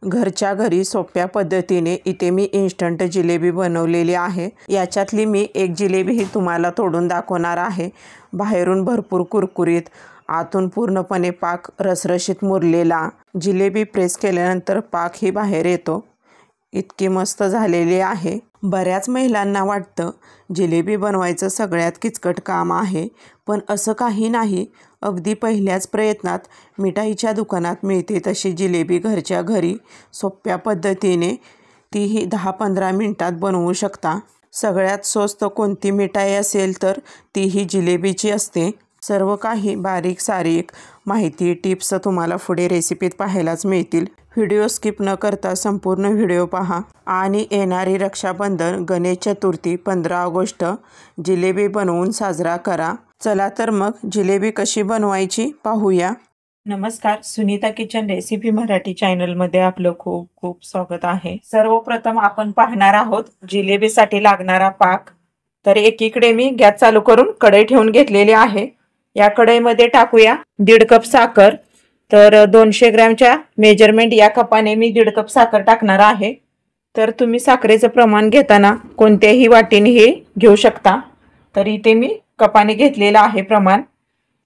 घरच्या घरी सोप्या पद्धतीने इथे मी इन्स्टंट जिलेबी बनवलेली आहे। याच्यातली मी एक जिलेबी ही तुम्हाला तोडून दाखवणार आहे। बाहेरून भरपूर कुरकुरीत, आतून पूर्णपणे पाक रसरशीत मुरलेला। जिलेबी प्रेस केल्यानंतर पाक ही बाहेर येतो। इतकी मस्त झालेली आहे। बऱ्याच महिलांना वाटतं जिलेबी बनवायचं सगळ्यात किचकट काम आहे, पण असं काही नाही। अगदी पहिल्याच प्रयत्नात मिठाईच्या दुकानात मिळते तशी जिलेबी घरच्या घरी सोप्या पद्धतीने तीही 10-15 मिनिटात बनवू शकता। सगळ्यात स्वस्त कोणती मिठाई असेल तर तीही जिलेबीची असते। सर्व काही बारीक सारीक माहिती टिप्स तुम्हाला पुढे रेसिपीत पाहायलाच मिळतील। व्हिडिओ स्किप न करता संपूर्ण व्हिडिओ पहा। आणि येणारी रक्षाबंधन, गणेश चतुर्थी, 15 ऑगस्ट जिलेबी बनवून साजरा करा। चला तर मग जिलेबी कशी बनवायची पाहूया। नमस्कार, सुनीता किचन रेसिपी मराठी चॅनलमध्ये आपलं खूप खूप स्वागत आहे। सर्वप्रथम आपण पाहणार आहोत जिलेबीसाठी लागणारा पाक। तर एकीकडे मी गॅस चालू करून कढई ठेवून घेतलेली आहे। या कढईमध्ये टाकूया 1.5 कप साखर। तर 200 ग्रॅमच्या मेजरमेंट या कपाने मी 1.5 कप साखर टाकणार आहे। तर तुम्ही साखरेचं प्रमाण घेताना कोणत्याही वाटीने हे घेऊ शकता। तर इथे मी कपाने घेतलेला आहे प्रमाण।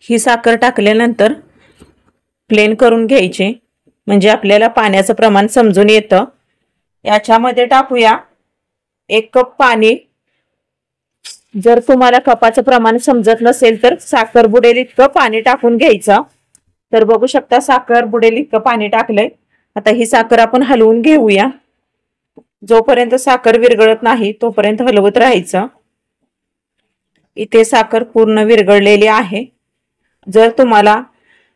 ही साखर टाकल्यानंतर प्लेन करून घ्यायचे, म्हणजे आपल्याला पाण्याचं प्रमाण समजून येतं। याच्यामध्ये टाकूया 1 कप पाणी। जर तुम्हाला कपाचं प्रमाण समजत नसेल तर साखर बुडेल इतकं पाणी टाकून घ्यायचं। तर बघू शकता साखर बुडेल इतकं पाणी टाकलंय। आता ही साखर आपण हलवून घेऊया। जोपर्यंत साखर विरघळत नाही तोपर्यंत हलवत राहायचं। इथे साखर पूर्ण विरघळलेली आहे। जर तुम्हाला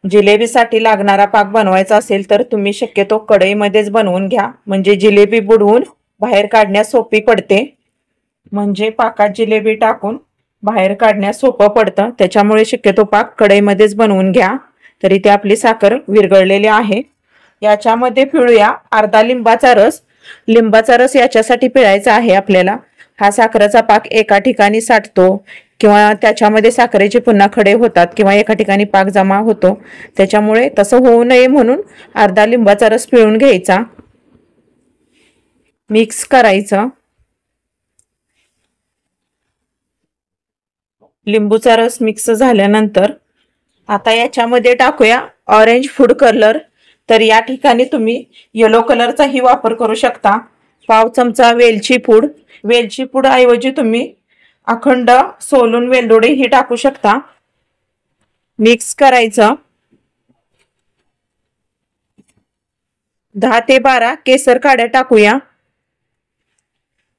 जिलेबीसाठी लागणारा पाक बनवायचा असेल तर तुम्ही शक्यतो कढईमध्येच बनवून घ्या, म्हणजे जिलेबी बुडवून बाहेर काढण्यास सोपी पडते। म्हणजे पाकात जिलेबी टाकून बाहेर काढण्यास सोपं पडतं, त्याच्यामुळे शक्यतो पाक कढईमध्येच बनवून घ्या। तर इथे आपली साखर विरघळलेली आहे। याच्यामध्ये पिळूया अर्धा लिंबाचा रस। लिंबाचा रस याच्यासाठी पिळायचा आहे आपल्याला। हा साखरेचा पाक एका ठिकाणी साठतो किंवा त्याच्यामध्ये साखरेचे पुन्हा खडे होतात किंवा एका ठिकाणी पाक जमा होतो, त्याच्यामुळे तसं होऊ नये म्हणून अर्धा लिंबाचा रस पिळून घ्यायचा। मिक्स करायचं। लिंबूचा रस मिक्स झाल्यानंतर आता याच्यामध्ये टाकूया ऑरेंज फूड कलर। तर या ठिकाणी तुम्ही येलो कलरचाही वापर करू शकता। पाव चमचा वेलची पूड। वेलची पूड ऐवजी तुम्ही अखंड सोलून वेलदोडे ही टाकू शकता। मिक्स करायचं। 10 ते 12 केसर काड्या टाकूया।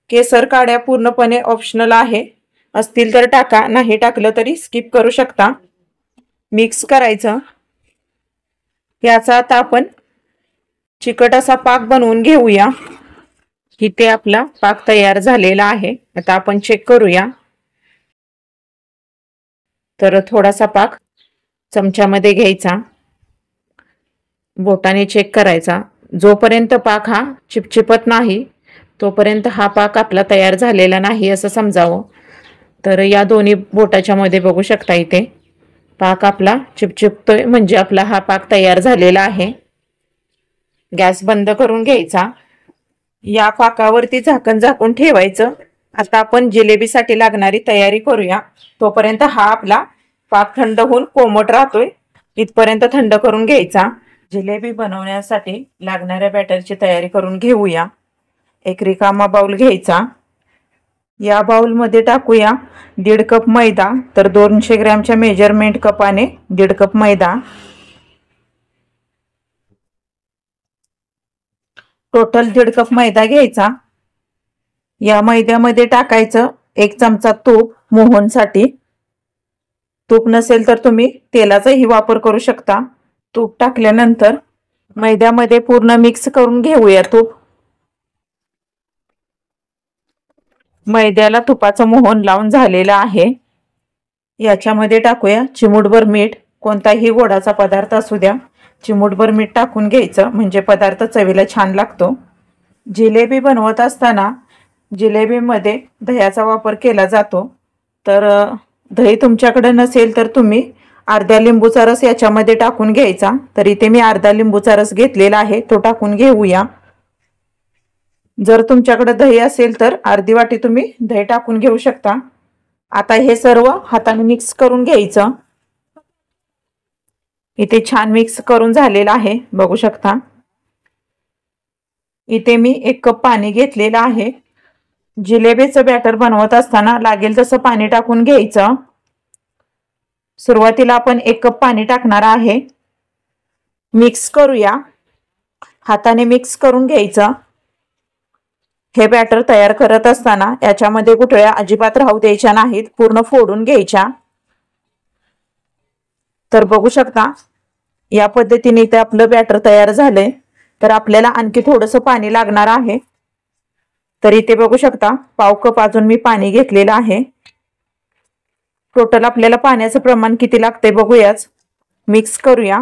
केसर काड्या पूर्णपणे ऑप्शनल आहे, असतील तर टाका, नाही टाकलं तरी स्किप करू शकता। मिक्स करायचं। याचा आता आपण चिकट असा पाक बनवून घेऊया। इथे आपला पाक तयार झालेला आहे। आता आपण चेक करूया। तर थोडासा पाक चमच्यामध्ये घ्यायचा, बोटाने चेक करायचा। जोपर्यंत पाक हा चिपचिपत नाही तोपर्यंत हा पाक आपला तयार झालेला नाही असं समजावं। तर या दोन्ही बोटाच्या मध्ये बघू शकता इथे पाक आपला चिपचिपतोय, म्हणजे आपला हा पाक तयार झालेला आहे। गॅस बंद करून घ्यायचा। या पाकावरती झाकण झाकून ठेवायचं। आता आपण जिलेबीसाठी लागणारी तयारी करूया। तोपर्यंत हा आपला पाक थंड होऊन कोमट राहतोय, इथपर्यंत थंड करून घ्यायचा। जिलेबी बनवण्यासाठी लागणाऱ्या बॅटरची तयारी करून घेऊया। एक रिकामा बाउल घ्यायचा। या बाउलमध्ये टाकूया 1.5 कप मैदा। तर 200 ग्रॅमच्या मेजरमेंट कपाने 1.5 कप मैदा। टोटल 1.5 कप मैदा घ्यायचा। या मैद्यामध्ये टाकायचं 1 चमचा तूप मोहनसाठी। तूप नसेल तर तुम्ही तेलाचाही वापर करू शकता। तूप टाकल्यानंतर मैद्यामध्ये पूर्ण मिक्स करून घेऊया तूप। मैद्याला तुपाचं मोहन लावून झालेलं आहे। याच्यामध्ये टाकूया चिमूटभर मीठ। कोणताही गोडाचा पदार्थ असू द्या, चिमूटभर मीठ टाकून घ्यायचं, म्हणजे पदार्थ चवीला छान लागतो। जिलेबी बनवत असताना जिलेबीमध्ये दह्याचा वापर केला जातो। तर दही तुमच्याकडे नसेल तर तुम्ही अर्ध्या लिंबूचा रस याच्यामध्ये टाकून घ्यायचा। तर इथे मी अर्धा लिंबूचा रस घेतलेला आहे, तो टाकून घेऊया। जर तुमच्याकडे दही असेल तर अर्धी वाटी तुम्ही दही टाकून घेऊ शकता। आता हे सर्व हाताने मिक्स करून घ्यायचं। इथे छान मिक्स करून झालेलं आहे, बघू शकता। इथे मी 1 कप पाणी घेतलेलं आहे। जिलेबीचं बॅटर बनवत असताना लागेल तसं पाणी टाकून घ्यायचं। सुरुवातीला आपण 1 कप पाणी टाकणार आहे। मिक्स करूया, हाताने मिक्स करून घ्यायचं। हे बॅटर तयार करत असताना याच्यामध्ये गुठळ्या अजिबात राहू द्यायच्या नाहीत, पूर्ण फोडून घ्यायच्या। तर बघू शकता या पद्धतीने इथे आपलं बॅटर तयार झालंय। तर आपल्याला आणखी थोडंसं पाणी लागणार आहे। तर इथे बघू शकता पाव कप अजून मी पाणी घेतलेलं आहे। टोटल आपल्याला पाण्याचं प्रमाण किती लागतंय बघूयाच। मिक्स करूया।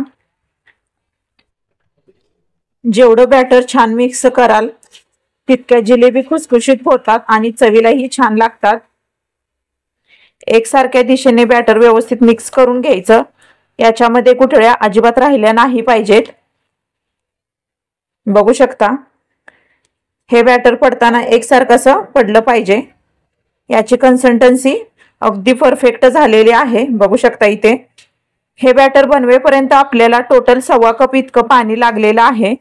जेवढं बॅटर छान मिक्स कराल तितक्या जिलेबी खुसखुशीत होतात आणि चवीलाही छान लागतात। एकसारख्या दिशेने बॅटर व्यवस्थित मिक्स करून घ्यायचं। याच्यामध्ये गुठळ्या अजिबात राहिल्या नाही पाहिजेत। बघू शकता हे बॅटर पडताना एकसारखं असं पडलं पाहिजे। याची कन्सिस्टन्सी अगदी परफेक्ट झालेली आहे, बघू शकता। इथे हे बॅटर बनवेपर्यंत आपल्याला टोटल 1.25 कप इतकं पाणी लागलेलं आहे।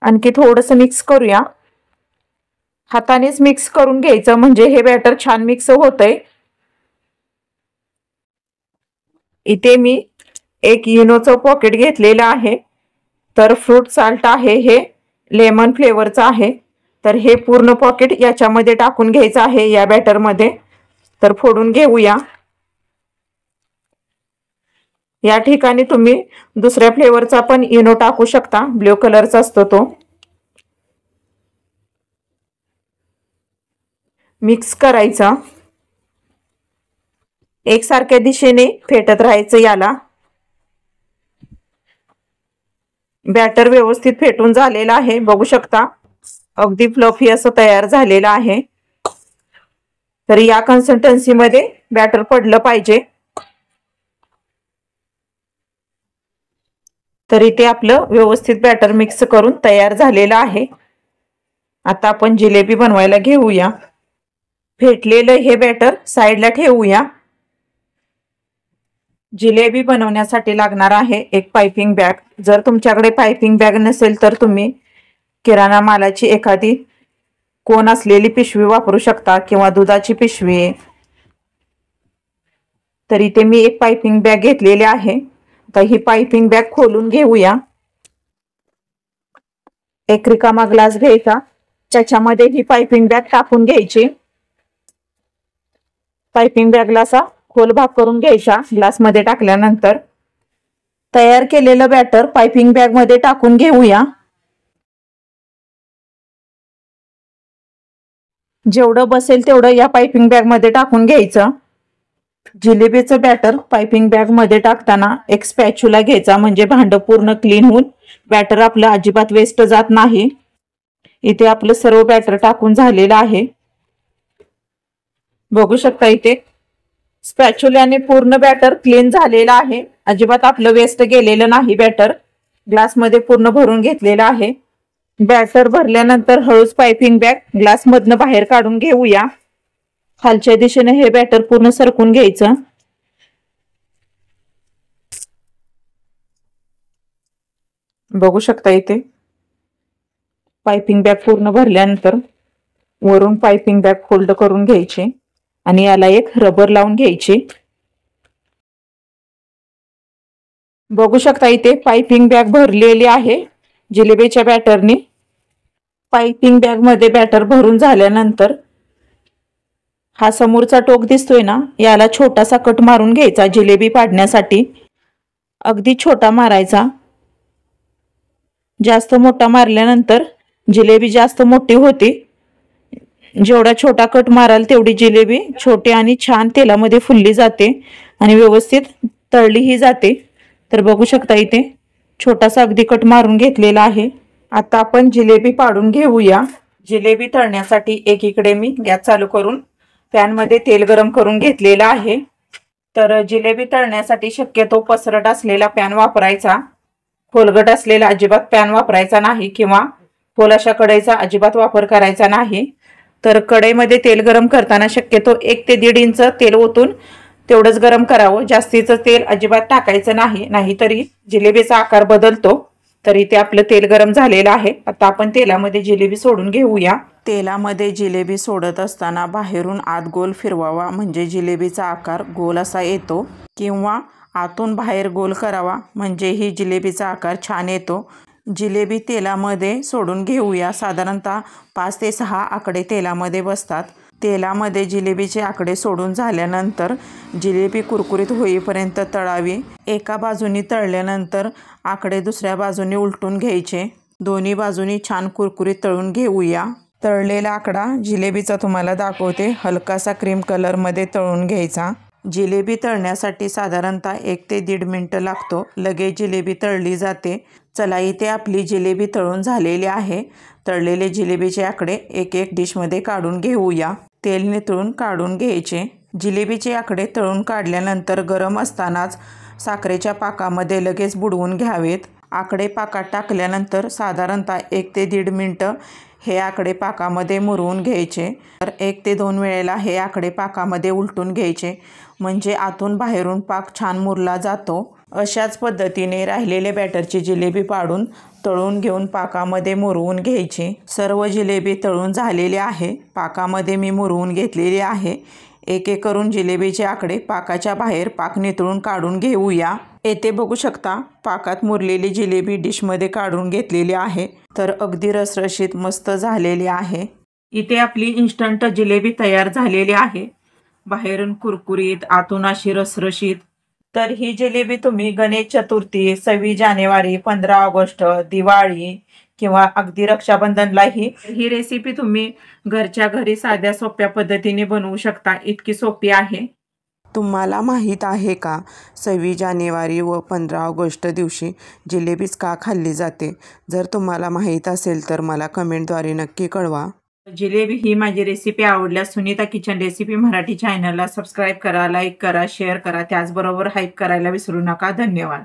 आणखी थोडंसं मिक्स करूया। हातानेच मिक्स करून घ्यायचं म्हणजे हे बॅटर छान मिक्स होतंय। इथे मी 1 इनोचं पॉकेट घेतलेलं आहे। तर फ्रूट साल्ट आहे, हे लेमन फ्लेवरचं आहे। तर हे पूर्ण पॉकेट याच्यामध्ये टाकून घ्यायचं आहे या बॅटरमध्ये। तर फोडून घेऊया। या ठिकाणी तुम्ही दुसऱ्या फ्लेवरचा पण इनो टाकू शकता, ब्ल्यू कलरचा असतो तो। मिक्स करायचा, एकसारख्या दिशेने फेटत राहायचं याला। बॅटर व्यवस्थित फेटून झालेलं आहे, बघू शकता। अगदी फ्लफी असं तयार झालेलं आहे। तर या कन्सिस्टन्सी मध्ये बॅटर पडलं पाहिजे। तर इथे आपलं व्यवस्थित बॅटर मिक्स करून तयार झालेलं आहे। आता आपण जिलेबी बनवायला घेऊया। फेटलेलं हे बॅटर साईडला ठेवूया। जिलेबी बनवण्यासाठी लागणार आहे 1 पाइपिंग बॅग। जर तुमच्याकडे पाइपिंग बॅग नसेल तर तुम्ही किराणा मालाची एखादी कोण असलेली पिशवी वापरू शकता किंवा दुधाची पिशवी। तर इथे मी 1 पाइपिंग बॅग घेतलेली आहे। आता ही पाइपिंग बॅग खोलून घेऊया। 1 रिकामा ग्लास घ्यायचा, त्याच्यामध्ये ही पाइपिंग बॅग टाकून घ्यायची। पाइपिंग बॅगला असा खोल भाग करून घ्यायचा ग्लास मध्ये टाकल्यानंतर। तयार केलेलं बॅटर पाइपिंग बॅग मध्ये टाकून घेऊया। जेवढं बसेल तेवढं या पाइपिंग बॅग मध्ये टाकून घ्यायचं। जिलेबीचं बॅटर पाइपिंग बॅग मध्ये टाकताना एक स्पॅच्युला घ्यायचा, म्हणजे भांडं पूर्ण क्लीन होऊन बॅटर आपलं अजिबात वेस्ट जात नाही। इथे आपलं सर्व बॅटर टाकून झालेलं आहे, बघू शकता। इथे स्पॅच्युलाने पूर्ण बॅटर क्लीन झालेलं आहे, अजिबात आपलं वेस्ट गेलेलं नाही। बॅटर ग्लास मध्ये पूर्ण भरून घेतलेलं आहे। बॅटर भरल्यानंतर हळूच पाइपिंग बॅग ग्लास मधनं बाहेर काढून घेऊया। खालच्या दिशेने हे बॅटर पूर्ण सरकून घ्यायचं। बघू शकता इथे पाइपिंग बॅग पूर्ण भरल्यानंतर वरून पाइपिंग बॅग फोल्ड करून घ्यायची आणि याला एक रबर लावून घ्यायची। बघू शकता इथे पाइपिंग बॅग भरलेली आहे जिलेबीच्या बॅटरने। पाइपिंग बॅग मध्ये बॅटर भरून झाल्यानंतर हा समोरचा टोक दिसतोय ना, याला छोटासा कट मारून घ्यायचा जिलेबी पाडण्यासाठी। अगदी छोटा मारायचा, जास्त मोठा मारल्यानंतर जिलेबी जास्त मोठी होते। जेवढा छोटा कट माराल तेवढी जिलेबी छोटी आणि छान तेलामध्ये फुलली जाते आणि व्यवस्थित तळलीही जाते। तर बघू शकता इथे छोटासा अगदी कट मारून घेतलेला आहे। आता आपण जिलेबी पाडून घेऊया। जिलेबी तळण्यासाठी एकीकडे मी गॅस चालू करून पॅन मध्ये तेल गरम करून घेतलेलं आहे। तर जिलेबी तळण्यासाठी शक्यतो पसरट असलेला पॅन वापरायचा, खोलगट असलेला अजिबात पॅन वापरायचा नाही किंवा खोल अशा कढईचा अजिबात वापर करायचा नाही। तर कढईमध्ये तेल गरम करताना शक्यतो 1 ते 1.5 इंच तेल ओतून तेवढंच गरम करावं, जास्तीचं तेल अजिबात टाकायचं नाही, नाहीतरी जिलेबीचा आकार बदलतो। तर इथे आपलं तेल गरम झालेलं आहे। आता आपण तेलामध्ये जिलेबी सोडून घेऊया। तेलामध्ये जिलेबी सोडत असताना बाहेरून आत गोल फिरवावा, म्हणजे जिलेबीचा आकार गोल असा येतो, किंवा आतून बाहेर गोल करावा, म्हणजे ही जिलेबीचा आकार छान येतो। जिलेबी तेलामध्ये सोडून घेऊया। साधारणतः 5 ते 6 आकडे तेलामध्ये बसतात। तेलामध्ये जिलेबीचे आकडे सोडून झाल्यानंतर जिलेबी कुरकुरीत होईपर्यंत तळावी। एका बाजूनी तळल्यानंतर आकडे दुसऱ्या बाजूनी उलटून घ्यायचे। दोन्ही बाजूनी छान कुरकुरीत तळून घेऊया। तळलेला आकडा जिलेबीचा तुम्हाला दाखवते, हलकासा क्रीम कलरमध्ये तळून घ्यायचा। जिलेबी तळण्यासाठी साधारणतः 1 ते 1.5 मिनिट लागतो, लगेच जिलेबी तळली जाते। चला, इथे आपली जिलेबी तळून झालेली आहे। तळलेले जिलेबीचे आकडे एक एक डिशमध्ये काढून घेऊया। तेल नितळून काढून घ्यायचे। जिलेबीचे आकडे तळून काढल्यानंतर गरम असतानाच साखरेच्या पाकामध्ये लगेच बुडवून घ्यावेत। आकडे पाकात टाकल्यानंतर साधारणतः 1 ते 1.5 मिनिटं हे आकडे पाकामध्ये मुरवून घ्यायचे। तर 1 ते 2 वेळेला हे आकडे पाकामध्ये उलटून घ्यायचे, म्हणजे आतून बाहेरून पाक छान मुरला जातो। अशाच पद्धतीने राहिलेले बॅटरची जिलेबी पाडून तळून घेऊन पाकामध्ये मुरवून घ्यायची। सर्व जिलेबी तळून झालेली आहे, पाकामध्ये मी मुरवून घेतलेली आहे। एक एक करून जिलेबीचे आकडे पाकाच्या बाहेर पाक नितळून काढून घेऊया। येथे बघू शकता, पाकात मुरलेली जिलेबी डिशमध्ये काढून घेतलेली आहे। तर अगदी रसरशीत मस्त झालेली आहे। इथे आपली इन्स्टंट जिलेबी तयार झालेली आहे, बाहेरून कुरकुरीत, आतून अशी रसरशीत। तर ही जिलेबी तुम्ही गणेश चतुर्थी, 26 जानेवारी, 15 ऑगस्ट, दिवाळी किंवा अगदी रक्षाबंधनलाही ही रेसिपी तुम्ही घरच्या घरी साध्या सोप्या पद्धतीने बनवू शकता, इतकी सोपी आहे। तुम्हाला माहीत आहे का, 26 जानेवारी व 15 ऑगस्ट दिवशी जिलेबीच का खाल्ली जाते? जर तुम्हाला माहीत असेल तर मला कमेंटद्वारे नक्की कळवा। जिलेबी ही माझी रेसिपी आवडल्यास सुनीता किचन रेसिपी मराठी चॅनलला सबस्क्राईब करा, लाईक करा, शेअर करा, त्याचबरोबर हाईप करायला विसरू नका। धन्यवाद।